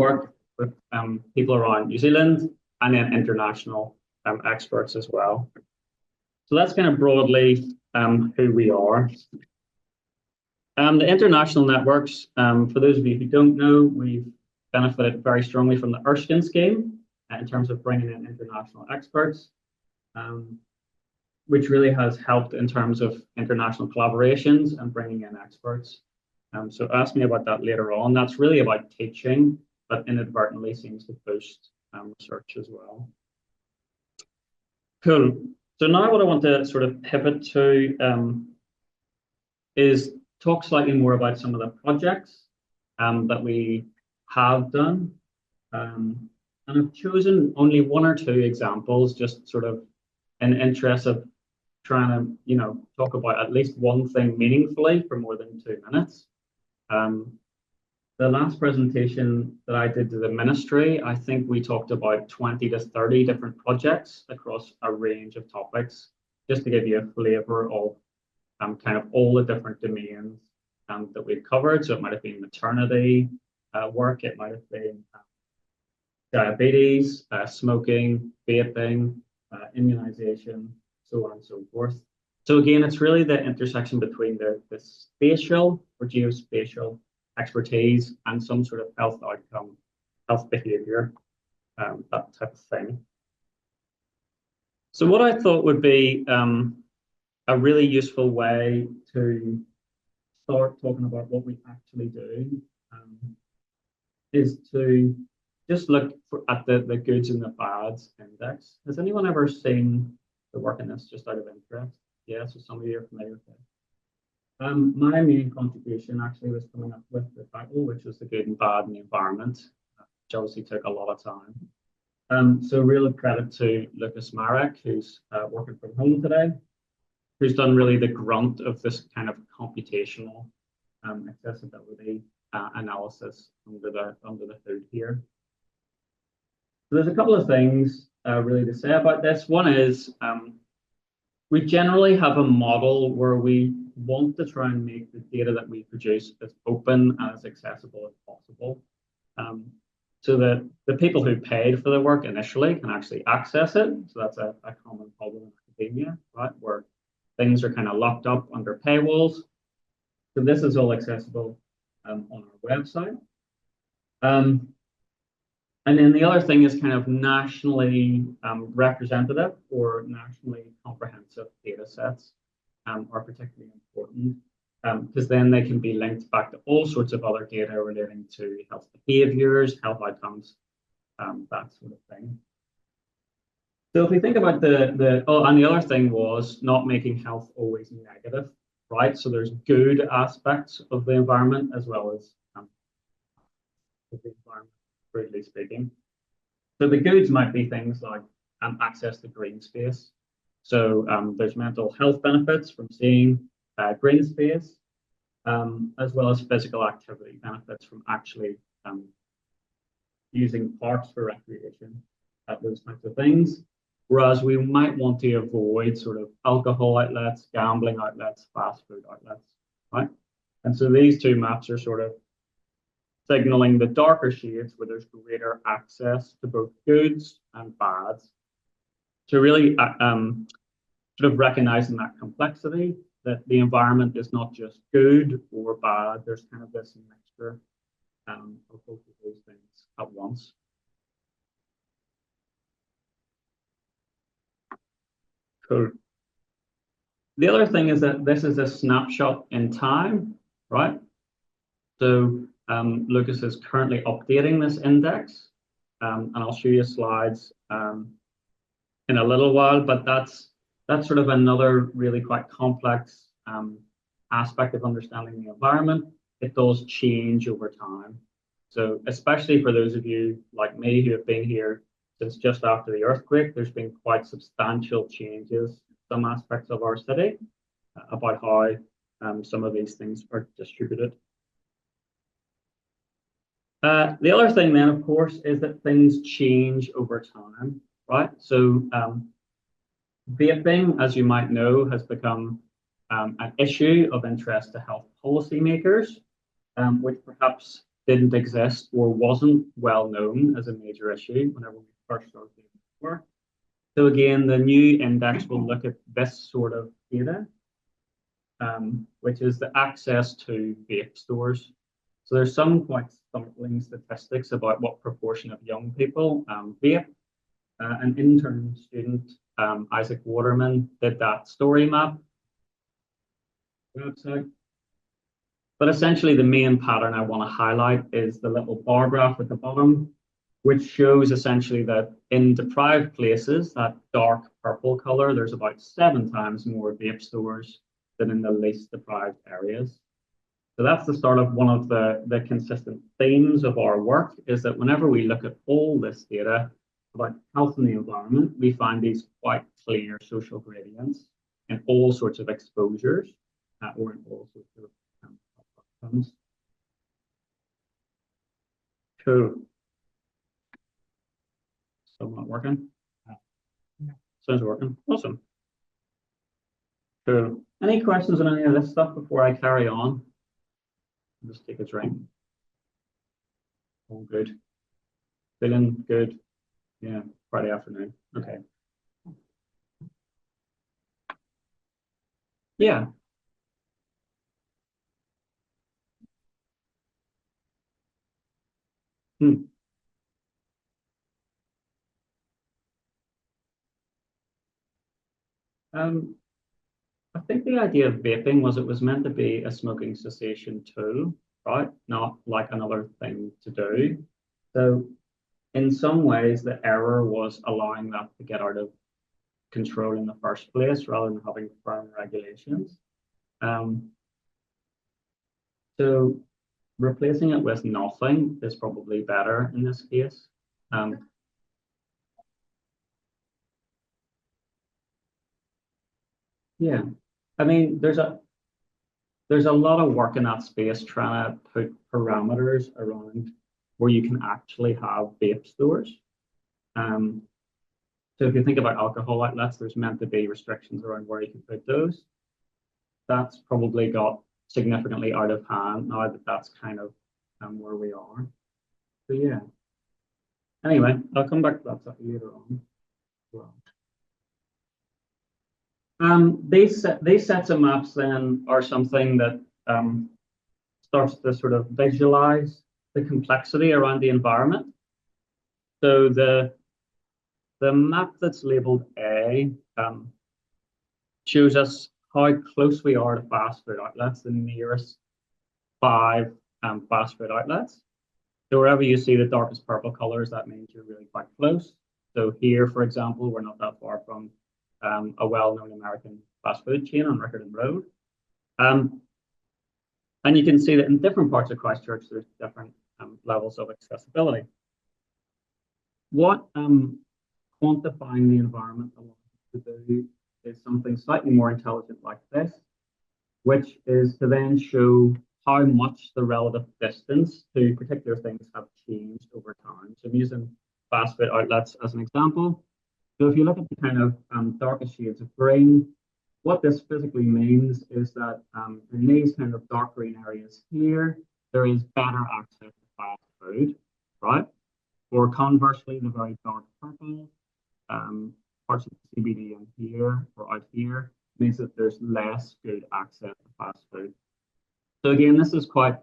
work with people around New Zealand and then international experts as well. So that's kind of broadly who we are. The international networks, for those of you who don't know, we've benefited very strongly from the Erskine scheme in terms of bringing in international experts, which really has helped in terms of international collaborations and bringing in experts. So ask me about that later on. That's really about teaching, but inadvertently seems to boost research as well. Cool. So now what I want to sort of pivot to is talk slightly more about some of the projects that we have done. And I've chosen only one or two examples, just sort of in interest of trying to, you know, talk about at least one thing meaningfully for more than 2 minutes. The last presentation that I did to the ministry, I think we talked about 20 to 30 different projects across a range of topics, just to give you a flavour of kind of all the different domains that we've covered. So it might have been maternity work, it might have been diabetes, smoking, vaping, immunization, so on and so forth. So again, it's really the intersection between the spatial or geospatial expertise and some sort of health outcome, health behaviour, that type of thing. So what I thought would be a really useful way to start talking about what we actually do is to just look at the goods and the bads index. Has anyone ever seen the work in this, just out of interest? Yeah, so some of you are familiar with it. My main contribution actually was coming up with the title, which was the good and bad in the environment, which obviously took a lot of time. So real credit to Lucas Marek, who's working from home today, who's done really the grunt of this kind of computational accessibility analysis under the hood here. So there's a couple of things really to say about this. One is we generally have a model where we want to try and make the data that we produce as open and as accessible as possible. So that the people who paid for the work initially can actually access it. So that's a common problem in academia, right? Where things are kind of locked up under paywalls. So this is all accessible on our website. And then the other thing is kind of nationally representative or nationally comprehensive data sets are particularly important because then they can be linked back to all sorts of other data relating to health behaviours, health outcomes, that sort of thing. So if we think about and the other thing was not making health always negative, right? So there's good aspects of the environment as well as the environment, broadly speaking. So the goods might be things like access to green space. So there's mental health benefits from seeing green space, as well as physical activity benefits from actually using parks for recreation, those types of things. Whereas we might want to avoid sort of alcohol outlets, gambling outlets, fast food outlets, right? And so these two maps are sort of signaling the darker shades where there's greater access to both goods and bads. To really sort of recognizing that complexity, that the environment is not just good or bad, there's kind of this mixture of both of those things at once. Cool. The other thing is that this is a snapshot in time, right? So Lucas is currently updating this index, and I'll show you slides in a little while, but that's sort of another really quite complex aspect of understanding the environment. It does change over time. So especially for those of you like me who have been here since just after the earthquake, there's been quite substantial changes in some aspects of our city about how some of these things are distributed. The other thing then, of course, is that things change over time, right? So vaping, as you might know, has become an issue of interest to health policymakers, which perhaps didn't exist or wasn't well known as a major issue whenever we first started doing this work. So again, the new index will look at this sort of data, which is the access to vape stores. So there's some quite startling statistics about what proportion of young people vape. An intern student, Isaac Waterman, did that story map website. But essentially, the main pattern I want to highlight is the little bar graph at the bottom, which shows essentially that in deprived places, that dark purple color, there's about 7 times more vape stores than in the least deprived areas. So that's the start of one of the consistent themes of our work, is that whenever we look at all this data about health in the environment, we find these quite clear social gradients in all sorts of exposures or in all sorts of outcomes. Cool. Still not working? No. Sounds working. Awesome. Cool. Any questions on any of this stuff before I carry on? I'll just take a drink. All good. Feeling good. Yeah, Friday afternoon. Okay. Yeah. Hmm. I think the idea of vaping was it was meant to be a smoking cessation tool, right? Not like another thing to do. So in some ways, the error was allowing that to get out of control in the first place rather than having firm regulations. So replacing it with nothing is probably better in this case. Yeah, I mean, there's a lot of work in that space trying to put parameters around where you can actually have vape stores. Um, so if you think about alcohol outlets, there's meant to be restrictions around where you can put those. That's probably got significantly out of hand now that that's kind of where we are. So yeah. Anyway, I'll come back to that stuff later on as well. These sets of maps then are something that starts to sort of visualize the complexity around the environment. So the map that's labeled A shows us how close we are to fast food outlets, the nearest 5 fast food outlets. So wherever you see the darkest purple colors, that means you're really quite close. So here, for example, we're not that far from a well-known American fast food chain on Riccarton Road. And you can see that in different parts of Christchurch, there's different levels of accessibility. What quantifying the environment allows us to do is something slightly more intelligent like this, which is to then show how much the relative distance to particular things have changed over time. So I'm using fast food outlets as an example. So if you look at the kind of darkest shades of green, what this physically means is that in these kind of dark green areas here, there is better access to fast food, right? Or conversely, the very dark purple, parts of the CBD in here or out here, means that there's less good access to fast food. So again, this is quite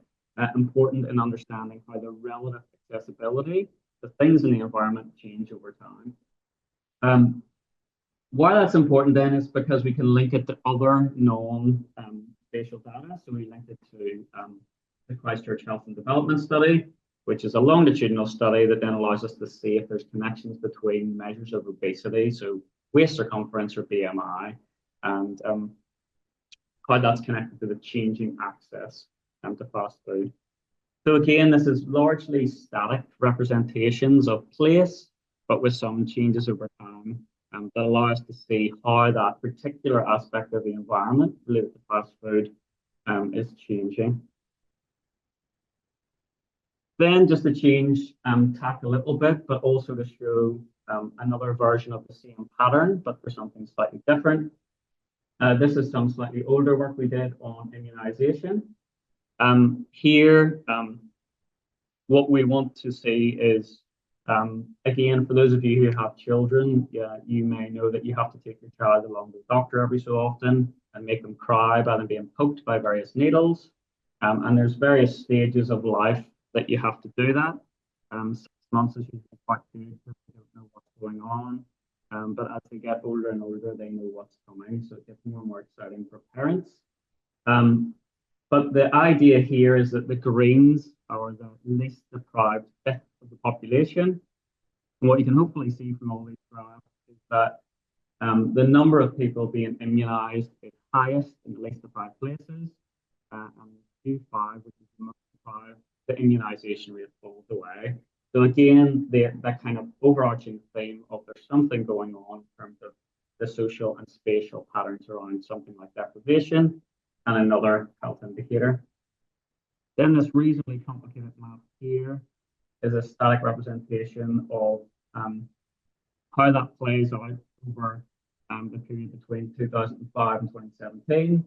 important in understanding how the relative accessibility to things in the environment change over time. Why that's important then is because we can link it to other non-spatial data. So we link it to the Christchurch Health and Development Study, which is a longitudinal study that then allows us to see if there's connections between measures of obesity, so waist circumference or BMI, and how that's connected to the changing access to fast food. So again, this is largely static representations of place, but with some changes over time that allow us to see how that particular aspect of the environment related to fast food is changing. Then just to change tack a little bit, but also to show another version of the same pattern, but for something slightly different. This is some slightly older work we did on immunization. Here, what we want to see is, again, for those of you who have children, yeah, you may know that you have to take your child along to the doctor every so often and make them cry by them being poked by various needles. And there's various stages of life that you have to do that. 6 months is usually quite good because they don't know what's going on. But as they get older and older, they know what's coming. So it gets more and more exciting for parents. But the idea here is that the Greens are the least deprived fifth of the population. And what you can hopefully see from all these graphs is that the number of people being immunized is highest in the least deprived places. And Q5, which is the most deprived, the immunization rate falls away. So again, that kind of overarching theme of there's something going on in terms of the social and spatial patterns around something like deprivation and another health indicator. Then this reasonably complicated map here is a static representation of how that plays out over the period between 2005 and 2017.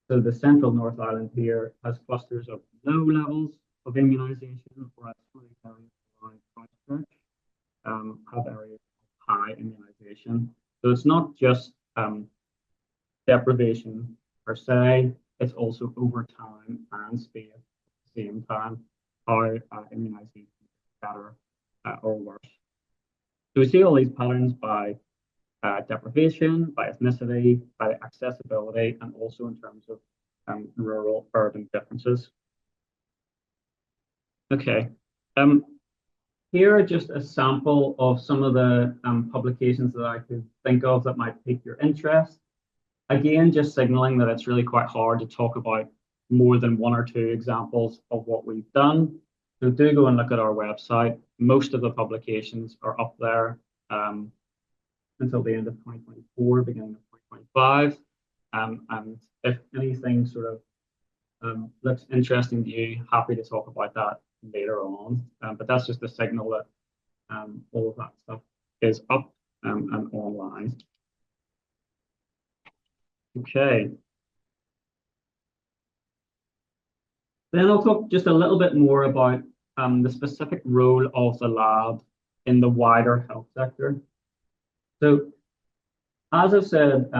So the central North Island here has clusters of low levels of immunization, whereas some of the areas around Christchurch have areas of high immunization. So it's not just deprivation per se, it's also over time and space at the same time, how immunization is better or worse. So we see all these patterns by deprivation, by ethnicity, by accessibility, and also in terms of rural urban differences. Okay, here are just a sample of some of the publications that I could think of that might pique your interest. Again, just signaling that it's really quite hard to talk about more than one or two examples of what we've done. So do go and look at our website. Most of the publications are up there until the end of 2024, beginning of 2025. And if anything sort of looks interesting to you, happy to talk about that later on. But that's just a signal that all of that stuff is up and online. Okay. Then I'll talk just a little bit more about the specific role of the lab in the wider health sector. So, as I've said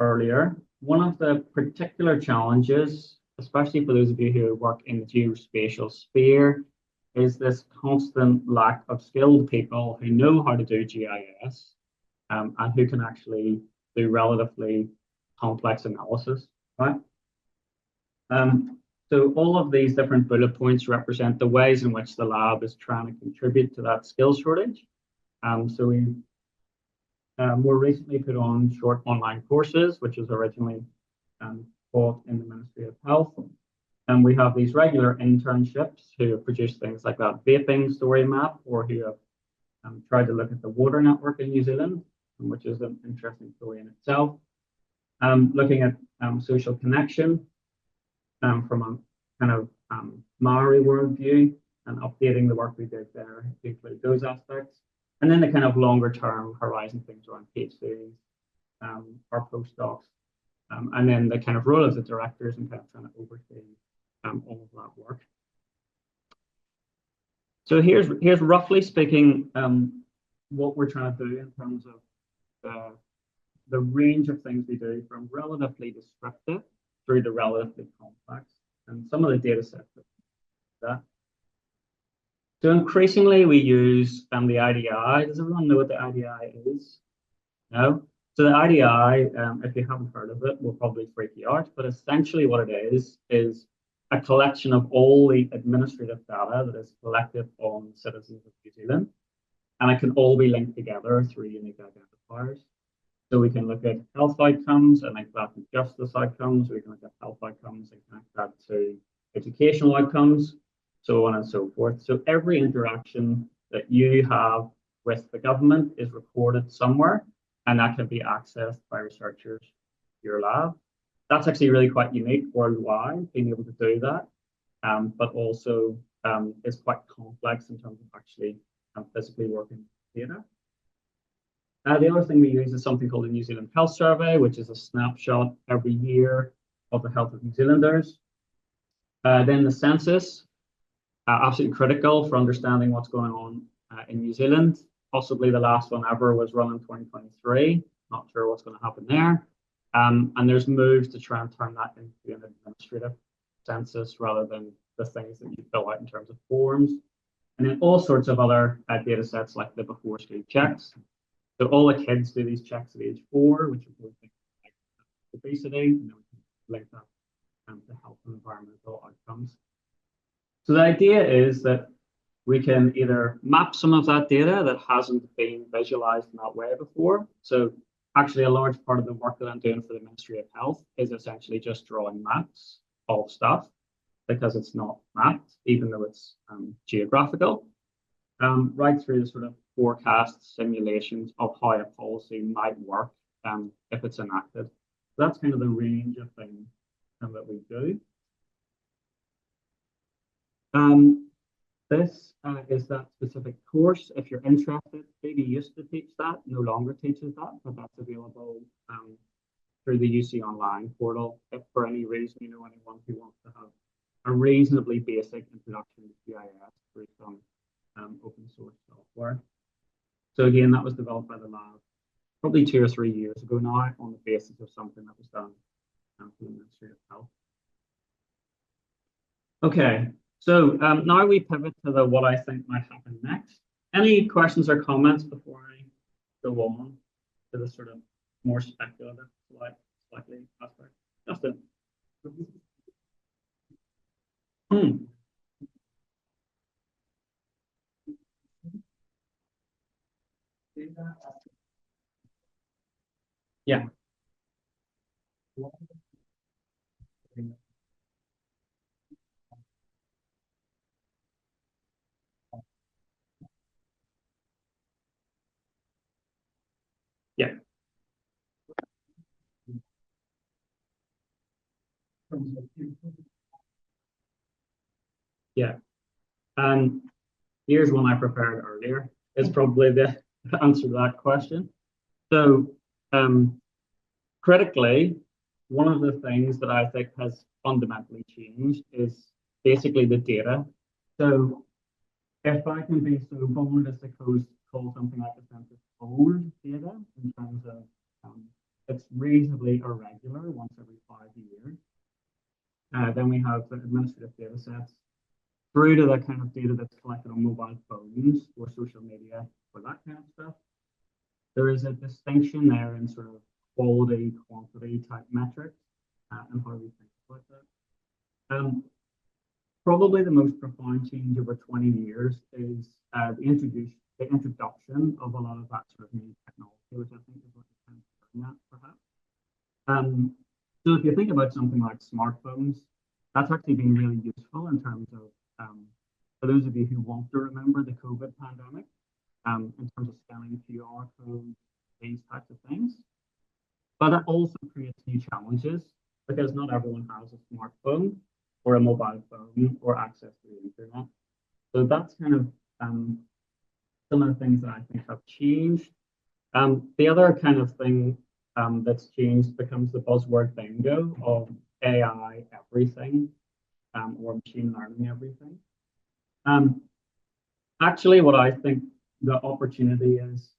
earlier, one of the particular challenges, especially for those of you who work in the geospatial sphere, is this constant lack of skilled people who know how to do GIS and who can actually do relatively complex analysis, right? So all of these different bullet points represent the ways in which the lab is trying to contribute to that skills shortage. So we more recently put on short online courses, which was originally taught in the Ministry of Health. And we have these regular internships who have produced things like that vaping story map, or who have tried to look at the water network in New Zealand, which is an interesting story in itself. Looking at social connection from a kind of Maori worldview and updating the work we did there to include those aspects. And then the kind of longer term horizon things around PhDs, our postdocs, and then the kind of role of the directors and kind of trying to oversee all of that work. So here's roughly speaking what we're trying to do in terms of the range of things we do, from relatively descriptive through to relatively complex, and some of the data sets that. So increasingly we use the IDI. Does everyone know what the IDI is? No? So the IDI, if you haven't heard of it, will probably freak you out, but essentially what it is a collection of all the administrative data that is collected on citizens of New Zealand, and it can all be linked together through unique identifiers. So we can look at health outcomes and link that to justice outcomes. We can look at health outcomes and connect that to educational outcomes, so on and so forth. So every interaction that you have with the government is recorded somewhere, and that can be accessed by researchers in your lab. That's actually really quite unique worldwide, being able to do that, but also is quite complex in terms of actually physically working with data. The other thing we use is something called the New Zealand Health Survey, which is a snapshot every year of the health of New Zealanders. Then the census. absolutely critical for understanding what's going on in New Zealand. Possibly the last one ever was run in 2023. Not sure what's going to happen there. And there's moves to try and turn that into an administrative census rather than the things that you fill out in terms of forms. And then all sorts of other data sets like the before school checks. So all the kids do these checks at age 4, which are things like obesity, and then we can link that to health and environmental outcomes. So the idea is that we can either map some of that data that hasn't been visualized in that way before. So actually a large part of the work that I'm doing for the Ministry of Health is essentially just drawing maps of stuff because it's not mapped, even though it's geographical, right through the sort of forecast simulations of how a policy might work if it's enacted. So that's kind of the range of things that we do. This is that specific course. If you're interested, Phoebe used to teach that, no longer teaches that, but that's available through the UC Online portal. If for any reason you know anyone who wants to have a reasonably basic introduction to GIS through some open source software. So again, that was developed by the lab probably 2 or 3 years ago now on the basis of something that was done for the Ministry of Health. Okay, so now we pivot to the what I think might happen next. Any questions or comments before I go on to the sort of more speculative, slightly aspect? Justin. Yeah. Yeah. Yeah. Here's one I prepared earlier. Is probably the answer to that question. So, critically, one of the things that I think has fundamentally changed is basically the data. So, if I can be so bold as to call something like a census old data in terms of it's reasonably irregular once every 5 years. Then we have the administrative data sets through to the kind of data that's collected on mobile phones or social media for that kind of stuff. There is a distinction there in sort of quality, quantity type metrics and how we think about that. Probably the most profound change over 20 years is the introduction of a lot of that sort of new technology, which I think is what you're kind of looking at, perhaps. So if you think about something like smartphones, that's actually been really useful in terms of, for those of you who want to remember the COVID pandemic, in terms of scanning QR codes, these types of things. But that also creates new challenges because not everyone has a smartphone or a mobile phone or access to the internet. So that's kind of some of the things that I think have changed. The other kind of thing that's changed becomes the buzzword bingo of AI everything or machine learning everything. Actually, what I think the opportunity is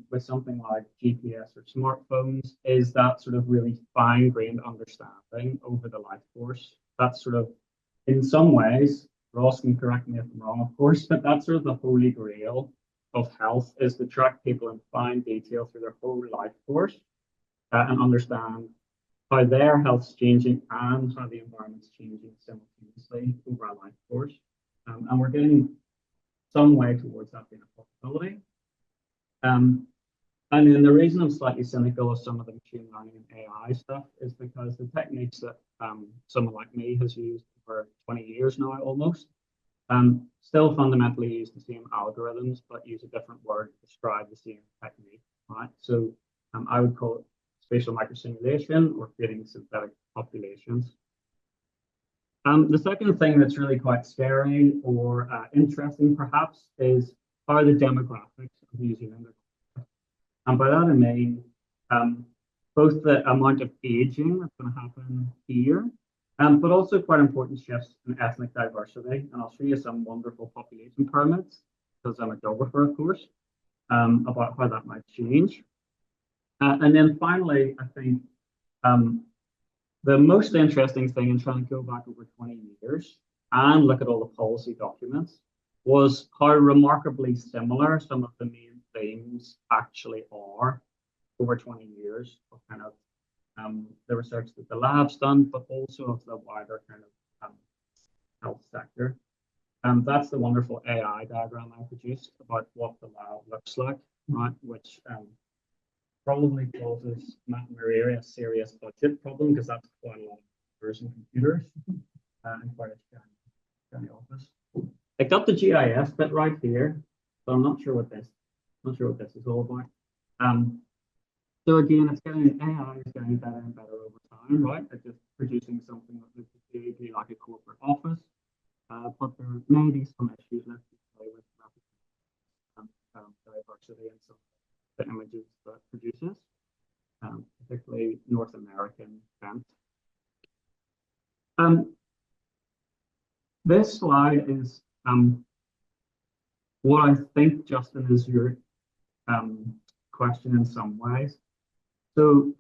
with something like GPS or smartphones is that sort of really fine-grained understanding over the life course. That's sort of, in some ways, Ross can correct me if I'm wrong, of course, but that's sort of the holy grail of health is to track people in fine detail through their whole life course and understand how their health's changing and how the environment's changing simultaneously over a life course. And we're getting some way towards that being a possibility. And then the reason I'm slightly cynical of some of the machine learning and AI stuff is because the techniques that someone like me has used for 20 years now almost, still fundamentally use the same algorithms, but use a different word to describe the same technique, right? So I would call it spatial microsimulation or creating synthetic populations. The second thing that's really quite scary or interesting perhaps is how the demographics of New Zealand are. And by that I mean both the amount of aging that's going to happen here But also quite important shifts in ethnic diversity. And I'll show you some wonderful population pyramids, because I'm a geographer, of course, about how that might change. And then finally, I think the most interesting thing in trying to go back over 20 years and look at all the policy documents was how remarkably similar some of the main themes actually are over 20 years of kind of the research that the lab's done, but also of the wider kind of health sector. That's the wonderful AI diagram I produced about what the lab looks like, right? Which probably causes Matt Maria a serious budget problem, because that's quite a lot of numbers and computers and quite a shiny office. I got the GIS bit right here, but I'm not sure what this is all about. So again, it's getting AI is getting better and better over time, right? It's just producing something that looks vaguely like a corporate office, but there may be some issues with diversity and some of the images that it produces, particularly North American bent. This slide is what I think, Justin, is your question in some ways. So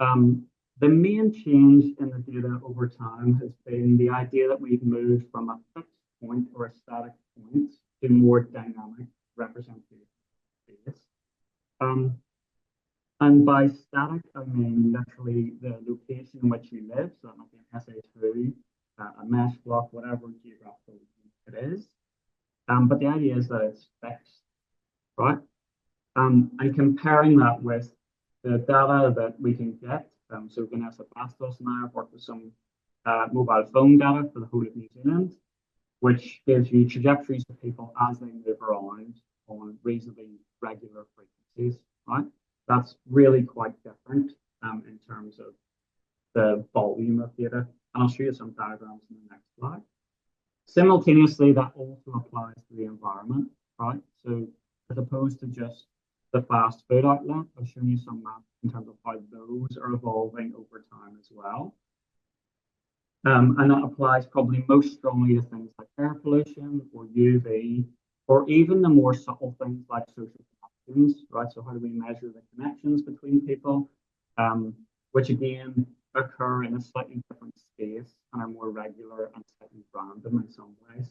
the main change in the data over time has been the idea that we've moved from a fixed point or a static point to more dynamic representation space. And by static, I mean literally the location in which you live. So that might be an SA2, a mesh block, whatever geographical it is. But the idea is that it's fixed, right? And comparing that with the data that we can get. So Vanessa Bastos and I have worked with some mobile phone data for the whole of New Zealand, which gives you trajectories for people as they move around on reasonably regular frequencies, right? That's really quite different in terms of the volume of data. And I'll show you some diagrams in the next slide. Simultaneously, that also applies to the environment, right? So as opposed to just the fast food outlet, I'll show you some maps in terms of how those are evolving over time as well. And that applies probably most strongly to things like air pollution or UV, or even the more subtle things like social connections, right? So how do we measure the connections between people, which again occur in a slightly different space and are more regular and slightly random in some ways.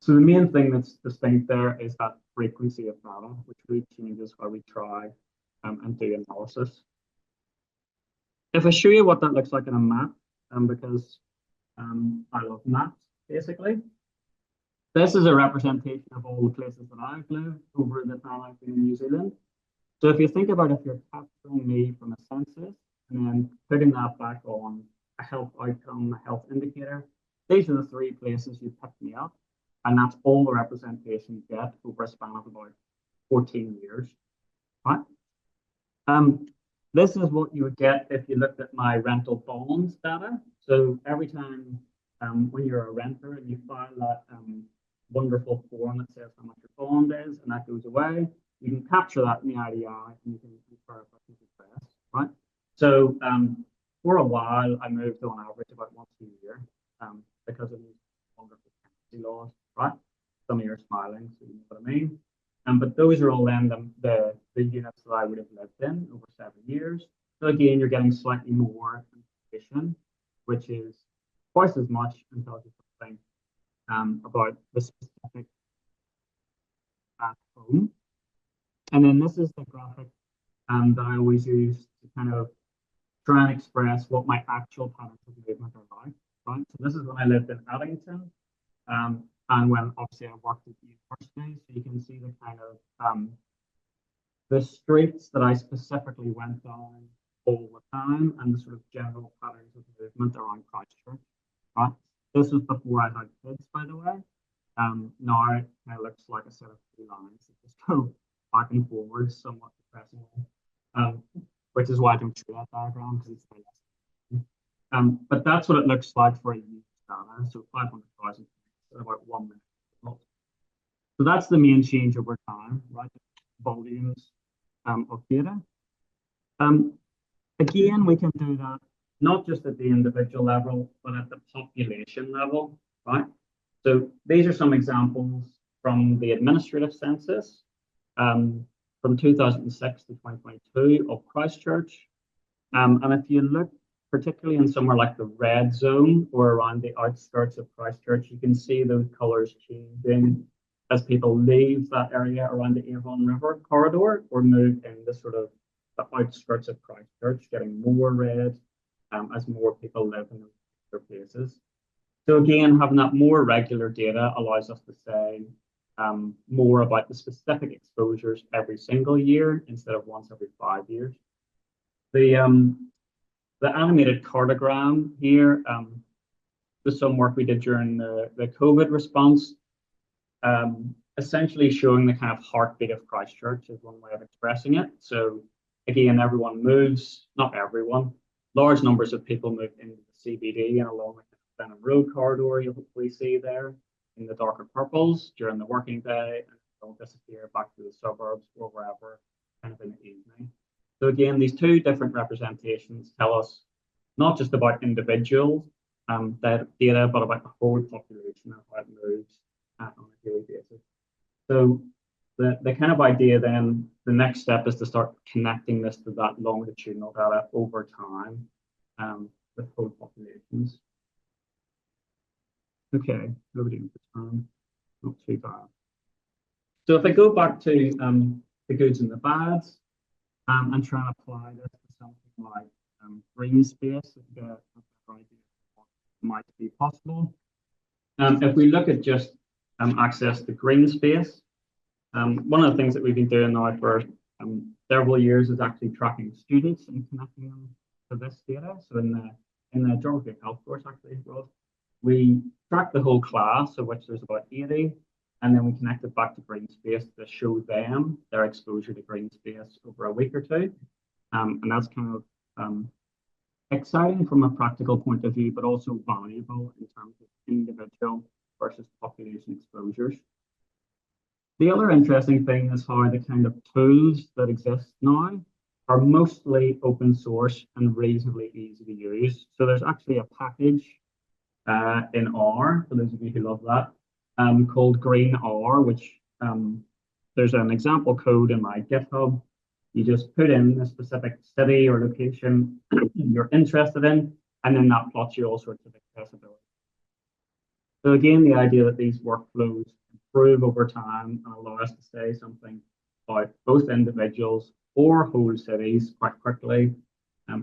So the main thing that's distinct there is that frequency of data, which really changes how we try and do analysis. If I show you what that looks like in a map, because I love maps, basically. This is a representation of all the places that I've lived over the time I've been in New Zealand. So if you think about if you're capturing me from a census and then putting that back on a health outcome, a health indicator, these are the three places you pick me up. And that's all the representation you get over a span of about 14 years, right? This is what you would get if you looked at my rental bonds data. So every time when you're a renter and you file that wonderful form that says how much your bond is, and that goes away, you can capture that in the IDI and you can infer it with the address, right? So for a while, I moved on average about once a year because of these wonderful tenancy laws, right? Some of you are smiling, so you know what I mean. But those are all then the units that I would have lived in over 7 years. So again, you're getting slightly more information, which is twice as much and tells you something about the specific at home. And then this is the graphic that I always use to kind of try and express what my actual patterns of movement are like, right? So this is when I lived in Addington. And when obviously I worked at the university, so you can see the kind of the streets that I specifically went down all the time and the sort of general patterns of movement around Christchurch, right? This was before I had kids, by the way. Now it kind of looks like a set of three lines that just go back and forward somewhat depressingly, which is why I don't show that diagram because it's very but that's what it looks like for a year's data, so 500,000 about 1 minute. So that's the main change over time, right? Volumes of data. Again, we can do that not just at the individual level, but at the population level, right? So these are some examples from the administrative census from 2006 to 2022 of Christchurch. And if you look particularly in somewhere like the red zone or around the outskirts of Christchurch, you can see those colours changing as people leave that area around the Avon River corridor or move into sort of the outskirts of Christchurch, getting more red as more people live in those places. So again, having that more regular data allows us to say more about the specific exposures every single year instead of once every 5 years. The animated cartogram here was some work we did during the COVID response, essentially showing the kind of heartbeat of Christchurch is one way of expressing it. So again, everyone moves, not everyone, large numbers of people move into the CBD and along the Benham Road corridor you'll hopefully see there in the darker purples during the working day, and they'll disappear back to the suburbs or wherever kind of in the evening. So again, these two different representations tell us not just about individual data, but about the whole population and how it moves on a daily basis. So the kind of idea then, the next step is to start connecting this to that longitudinal data over time with whole populations. Okay, what are we doing for time? Not too bad. So if I go back to the goods and the bads, and try and apply this to something like green space, to get a better idea of what might be possible. If we look at just access to green space, one of the things that we've been doing now for several years is actually tracking students and connecting them to this data. So in the geography of health course, actually, we track the whole class, of which there's about 80, and then we connect it back to green space to show them their exposure to green space over a week or two. And that's kind of exciting from a practical point of view, but also valuable in terms of individual versus population exposures. The other interesting thing is how the kind of tools that exist now are mostly open source and reasonably easy to use. So there's actually a package in R, for those of you who love that, called Green R, which there's an example code in my GitHub. You just put in a specific city or location you're interested in, and then that plots you all sorts of accessibility. So again, the idea that these workflows improve over time and allow us to say something about both individuals or whole cities quite quickly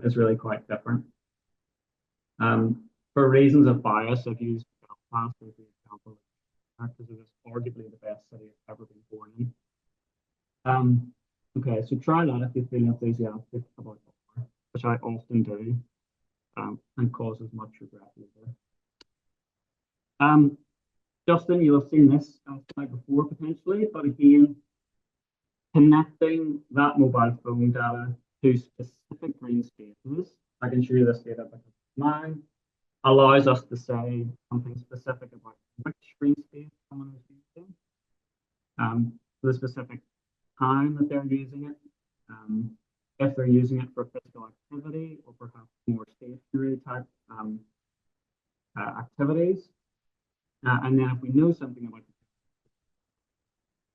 is really quite different. For reasons of bias, I've used Belfast as the example because it is arguably the best city I've ever been born in. Okay, so try that if you feel enthusiastic about it, which I often do, and causes much regret later. Justin, you'll have seen this slide before potentially, but again, connecting that mobile phone data to specific green spaces, I can show you this data because it's mine, allows us to say something specific about which green space someone is using, the specific time that they're using it, if they're using it for physical activity or perhaps more stationary type activities. And then if we know something about it,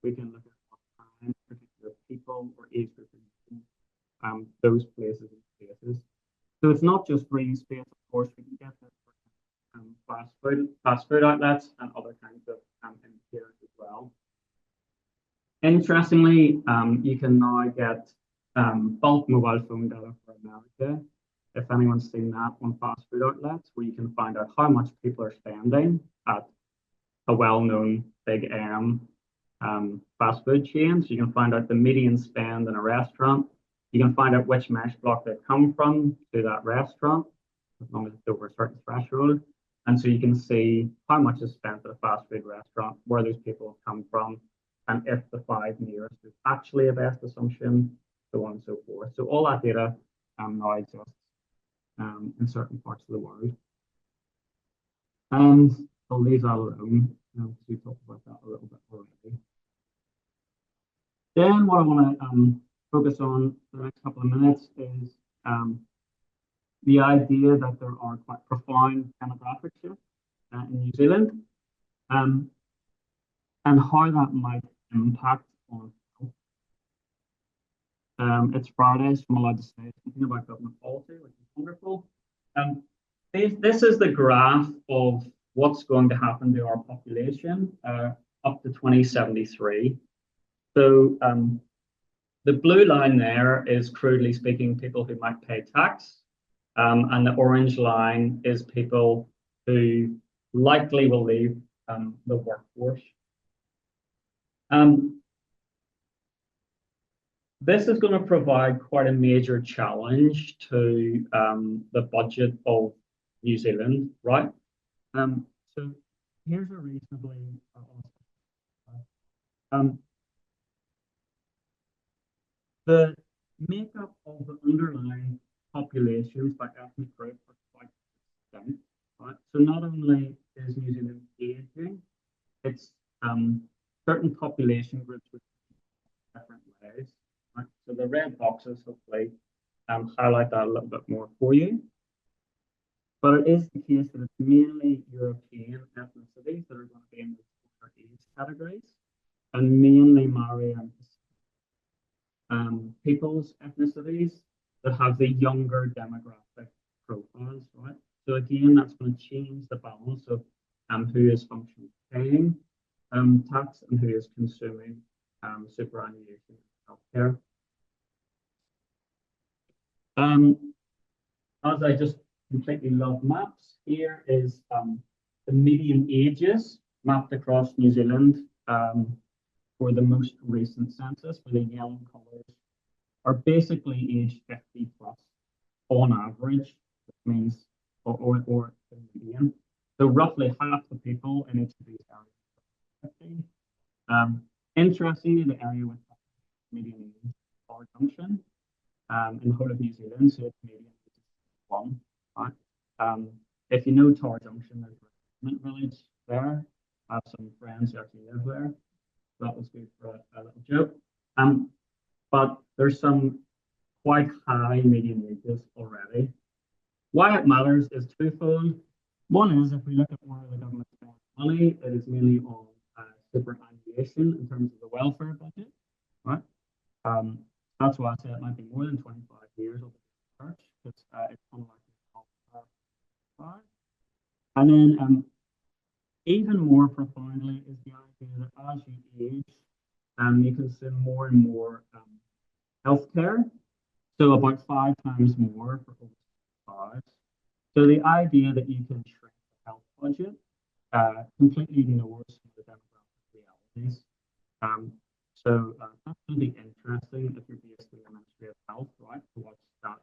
we can look at what time particular people or age groups those places and spaces. So it's not just green space, of course, we can get this for fast food outlets and other kinds of indicators as well. Interestingly, you can now get bulk mobile phone data for America. If anyone's seen that on fast food outlets, where you can find out how much people are spending at a well-known big fast food chain. So you can find out the median spend in a restaurant. You can find out which mesh block they've come from to that restaurant, as long as it's over a certain threshold. And so you can see how much is spent at a fast food restaurant, where those people have come from, and if the 5 nearest is actually a best assumption, so on and so forth. So all that data now exists in certain parts of the world. I'll leave that alone because we talked about that a little bit already. Then what I want to focus on for the next couple of minutes is the idea that there are quite profound demographic shifts in New Zealand, and how that might impact on health. It's Friday, so I'm allowed to say something about government policy, which is wonderful. This is the graph of what's going to happen to our population up to 2073. So the blue line there is, crudely speaking, people who might pay tax. And the orange line is people who likely will leave the workforce. This is going to provide quite a major challenge to the budget of New Zealand, right? So here's a reasonably the makeup of the underlying populations by ethnic group are quite distinct, right? So not only is New Zealand aging, it's certain population groups with different ways, right? So the red boxes hopefully highlight that a little bit more for you. But it is the case that it's mainly European ethnicities that are going to be in the age categories, and mainly Maori and people's ethnicities that have the younger demographic profiles, right? So again, that's going to change the balance of who is functionally paying tax and who is consuming superannuation healthcare. As I just completely love maps, here is the median ages mapped across New Zealand for the most recent census, where the yellow colors are basically age 50 plus on average, which means, or the median. So roughly half the people in each of these areas are 50. Interestingly, the area with median age is Tower Junction in the whole of New Zealand, so it's median age is 1. Right? If you know Tower Junction, there's a retirement village there. I have some friends who actually live there. That was good for a little joke. But there's some quite high median wages already. Why it matters is twofold. One is, if we look at where the government spends money, it is mainly on superannuation in terms of the welfare budget, right? That's why I say it might be more than 25 years of the church, because it's unlikely to. And then even more profoundly is the idea that as you age, you consume more and more healthcare, so about 5 times more for over 65. So the idea that you can shrink the health budget completely ignores some of the demographic realities. So that's going to be interesting if you're based in the Ministry of Health, right, to watch that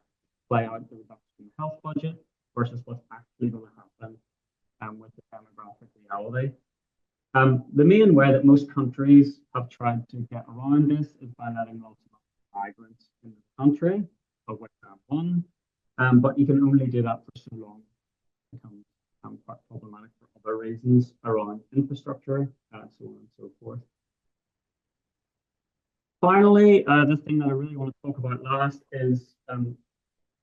play out, the reduction in the health budget versus what's actually going to happen with the demographic reality. The main way that most countries have tried to get around this is by letting lots of migrants in the country, of which I'm one. But you can only do that for so long. It becomes quite problematic for other reasons around infrastructure, so on and so forth. Finally, the thing that I really want to talk about last is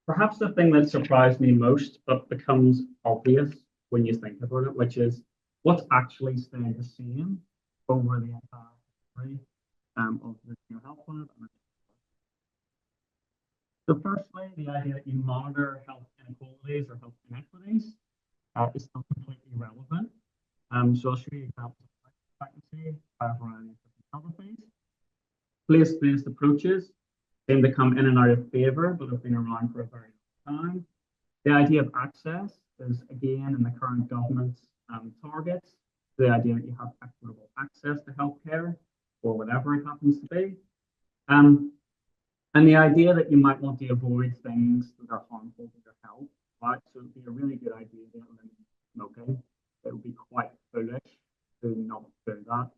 perhaps the thing that surprised me most, but becomes obvious when you think about it, which is what's actually staying the same over the entire history of the GeoHealth Lab. So firstly, the idea that you monitor health inequalities or health inequities is still completely relevant. So I'll show you examples of life expectancy by a variety of different geographies. Place-based approaches seem to come in and out of favor, but have been around for a very long time. The idea of access is, again, in the current government's targets, the idea that you have equitable access to healthcare, or whatever it happens to be. And the idea that you might want to avoid things that are harmful to your health, right? So it would be a really good idea to eliminate smoking. It would be quite foolish to not do that,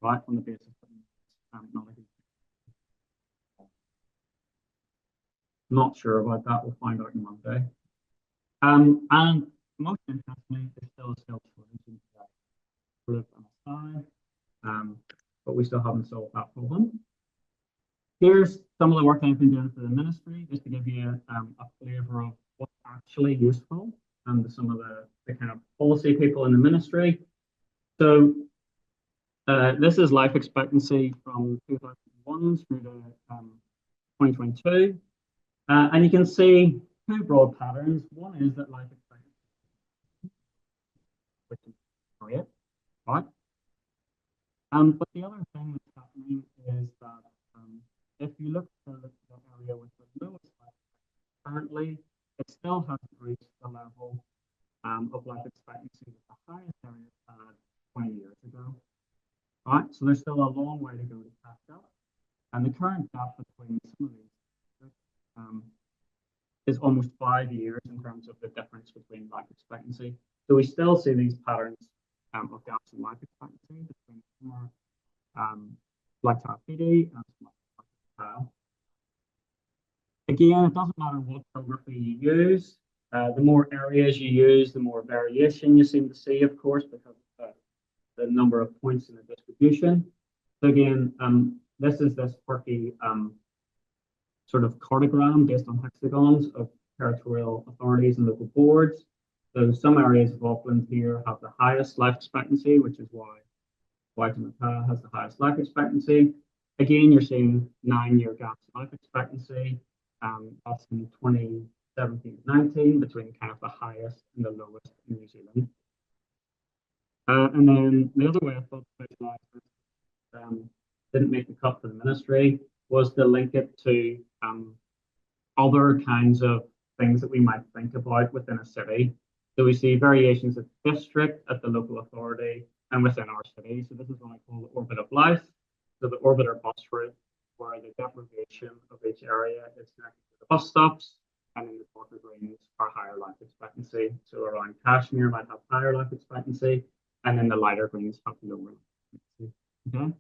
right? On the basis that not a good. Not sure about that. We'll find out on Monday. And most interestingly, there's still a skill shortage in group and aside, but we still haven't solved that problem. Here's some of the work I've been doing for the ministry, just to give you a flavour of what's actually useful and some of the kind of policy people in the ministry. So this is life expectancy from 2001 through to 2022. And you can see two broad patterns. One is that life expectancy, which is great, right? But the other thing that's happening is that if you look at the area with the lowest life currently, it still hasn't reached the level of life expectancy that the highest area had 20 years ago. Right, so there's still a long way to go to catch up, and the current gap between some of these is almost 5 years in terms of the difference between life expectancy. So we still see these patterns of gaps in life expectancy between more like PD and style. Again, it doesn't matter what geography you use. The more areas you use, the more variation you seem to see, of course, because of the number of points in the distribution. So again, this is this quirky sort of cartogram based on hexagons of territorial authorities and local boards. So some areas of Auckland here have the highest life expectancy, which is why Waitemata has the highest life expectancy. Again, you're seeing 9-year gaps in life expectancy. That's in 2017-19 between kind of the highest and the lowest in New Zealand. And then the other way I thought to visualize this didn't make the cut for the ministry was to link it to other kinds of things that we might think about within a city. So we see variations at district, at the local authority, and within our city. So this is what I call the orbit of life. So the orbit or bus route, where the deprivation of each area is connected to the bus stops, and in the darker greens are higher life expectancy. So around Kashmir might have higher life expectancy, and then the lighter greens have lower life expectancy. Okay.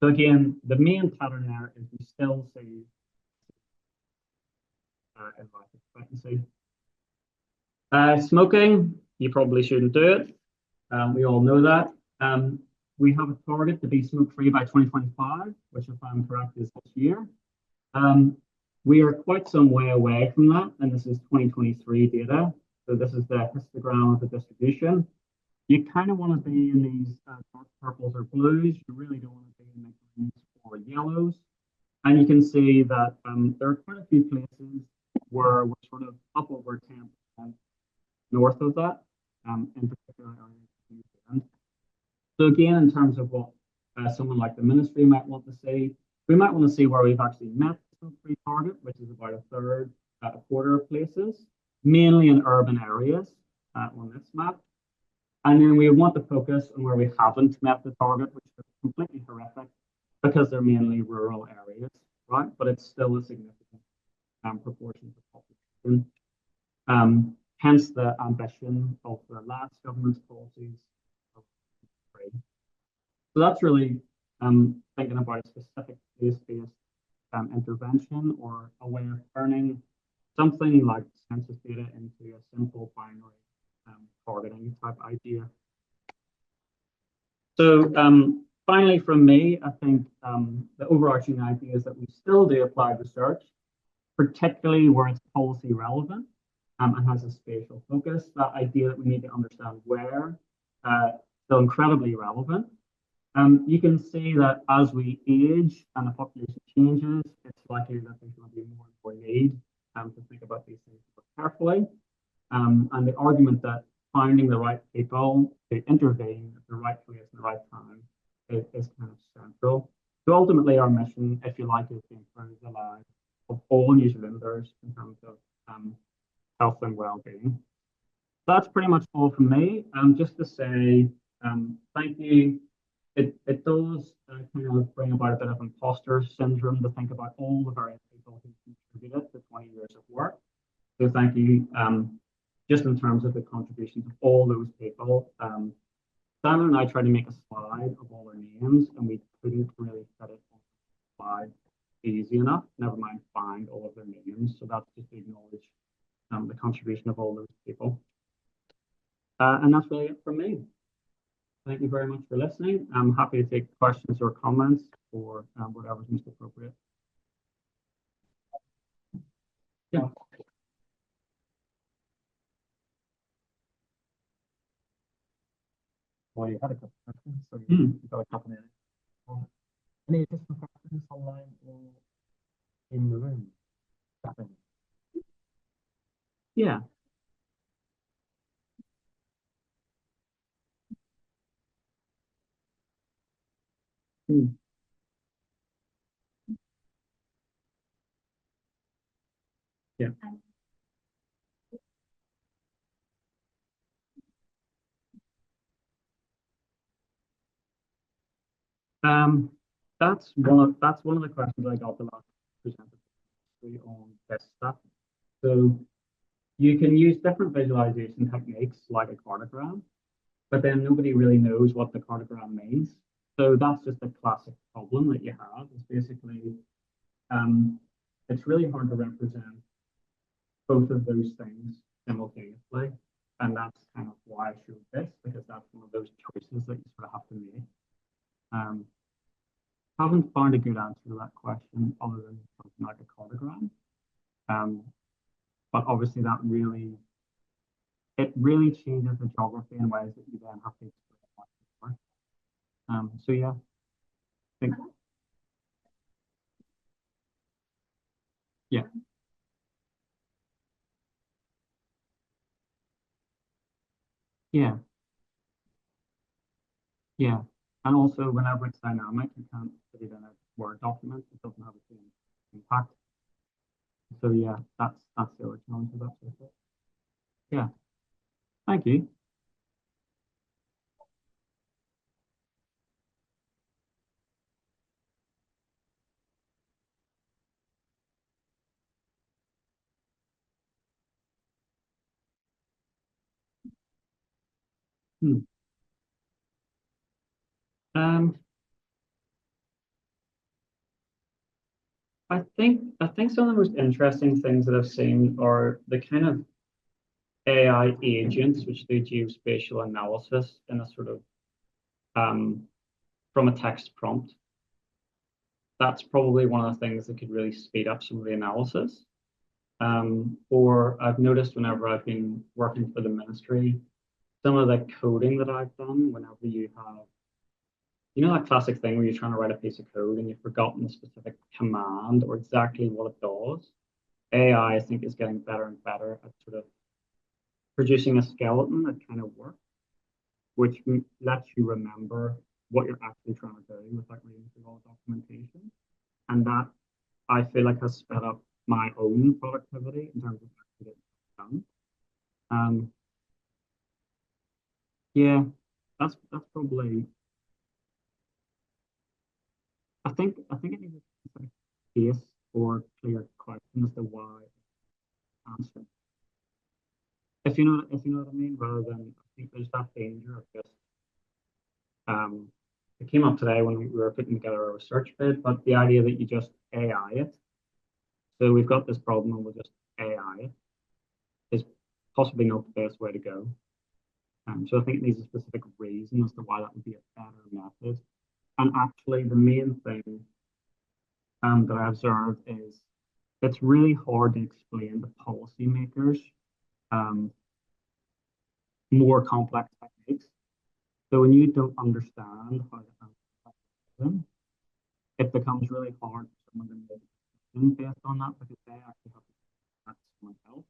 So again, the main pattern there is we still see in life expectancy. Smoking, you probably shouldn't do it. We all know that. We have a target to be smoke-free by 2025, which, if I'm correct, is this year. We are quite some way away from that, and this is 2023 data. So this is the histogram of the distribution. You kind of want to be in these dark purples or blues. You really don't want to be in the greens or yellows. And you can see that there are quite a few places where we're sort of up over 10% north of that, in particular areas of New Zealand. So again, in terms of what someone like the ministry might want to see, we might want to see where we've actually met the smoke-free target, which is about a quarter of places, mainly in urban areas on this map. And then we want to focus on where we haven't met the target, which is completely horrific because they're mainly rural areas, right? But it's still a significant proportion of the population. Hence the ambition of the last government's policies. So that's really thinking about a specific place-based intervention or a way of turning something like census data into a simple binary targeting type idea. So finally from me, I think the overarching idea is that we still do applied research, particularly where it's policy relevant and has a spatial focus. That idea that we need to understand where still incredibly relevant. You can see that as we age and the population changes, it's likely that there's going to be more and more need to think about these things carefully. And the argument that finding the right people to intervene at the right place at the right time is kind of central. So ultimately, our mission, if you like, is to improve the lives of all New Zealanders in terms of health and well-being. That's pretty much all from me. Just to say thank you. It does kind of bring about a bit of imposter syndrome to think about all the various people who contributed to 20 years of work. So thank you. Just in terms of the contributions of all those people. Simon and I tried to make a slide of all their names, and we couldn't really fit it on the slide easy enough, never mind find all of their names. So that's just to acknowledge the contribution of all those people. And that's really it from me. Thank you very much for listening. I'm happy to take questions or comments or whatever's most appropriate. Yeah. Well, you had a couple of questions, so Hmm. you got a couple in. Any additional questions online or in the room? Nothing. Yeah. Hmm. Yeah. Um, that's one of the questions I got the last presented on this stuff. So you can use different visualization techniques like a cartogram, but then nobody really knows what the cartogram means. So that's just a classic problem that you have. It's basically um, it's really hard to represent both of those things simultaneously. And that's kind of why I showed this, because that's one of those choices that you sort of have to make. Um, haven't found a good answer to that question other than something like a cartogram. Um, but obviously it really changes the geography in ways that you then have to explain much more. So yeah, I think, yeah, yeah, yeah. And also whenever it's dynamic, you can't put it in a Word document. It doesn't have the same impact. So yeah, that's the other challenge of that sort of thing. Yeah, thank you. Hmm. Um, I think some of the most interesting things that I've seen are the kind of AI agents which do geospatial analysis in a sort of um, from a text prompt. That's probably one of the things that could really speed up some of the analysis. Or I've noticed whenever I've been working for the ministry, some of the coding that I've done, whenever you have, you know, that classic thing where you're trying to write a piece of code and you've forgotten the specific command or exactly what it does. AI, I think, is getting better and better at sort of producing a skeleton that kind of works, which lets you remember what you're actually trying to do without reading through all the documentation. And that I feel like has sped up my own productivity in terms of actually getting done. Um, yeah, that's probably. I think it needs a specific case or clear question as to why answer. If you know what I mean, rather than I think there's that danger of just um, it came up today when we were putting together a research bid, but the idea that you just AI it. So we've got this problem and we'll just AI it is possibly not the best way to go. So I think it needs a specific reason as to why that would be a better method. And actually, the main thing that I observed is it's really hard to explain to policymakers um, more complex techniques. So when you don't understand how to answer them, it becomes really hard for someone to make a decision based on that because they actually have to ask someone else.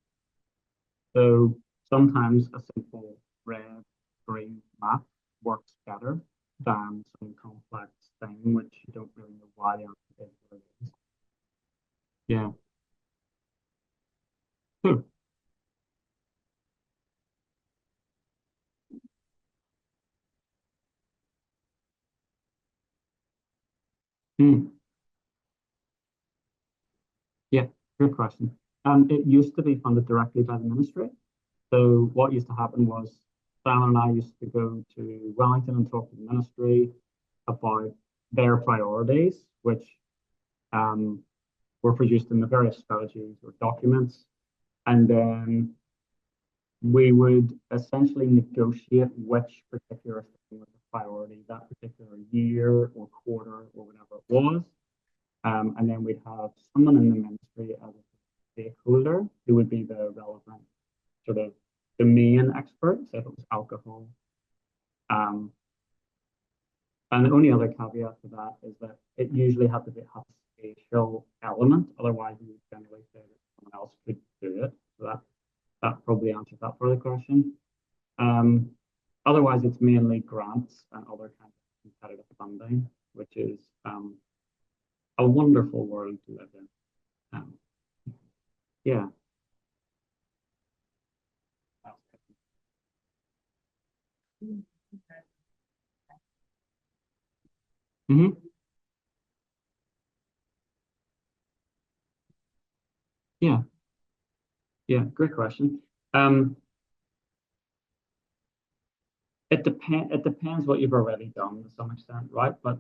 So sometimes a simple red, green map works better than some complex thing which you don't really know why the answer is what it is. Yeah. Hmm. Hmm. Yeah, good question. It used to be funded directly by the ministry. So what used to happen was Sam and I used to go to Wellington and talk to the ministry about their priorities, which um, were produced in the various strategies or documents. And then we would essentially negotiate which particular thing was a priority that particular year or quarter or whatever it was. And then we'd have someone in the ministry as a stakeholder who would be the relevant sort of the main expert, so if it was alcohol. And the only other caveat to that is that it usually has to have a spatial element. Otherwise, you would generally say that someone else could do it. So that probably answers that part of the question. Otherwise, it's mainly grants and other kinds of competitive funding, which is a wonderful world to live in. Yeah. Mm-hmm. Yeah. Yeah. Great question. It depends what you've already done to some extent, right? But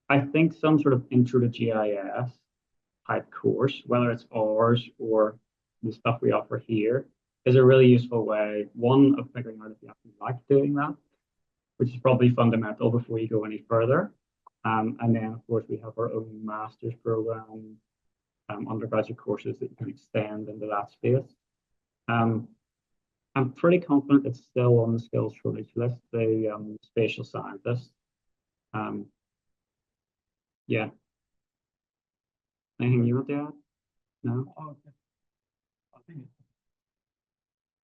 I think some sort of intro to GIS type course, whether it's ours or the stuff we offer here, is a really useful way, one, of figuring out if you actually like doing that, which is probably fundamental before you go any further. And then, of course, we have our own master's program, undergraduate courses that you can extend into that space. I'm pretty confident it's still on the skills shortage list, the spatial scientist. Yeah. Anything you want to add? No? Oh, okay. I think it's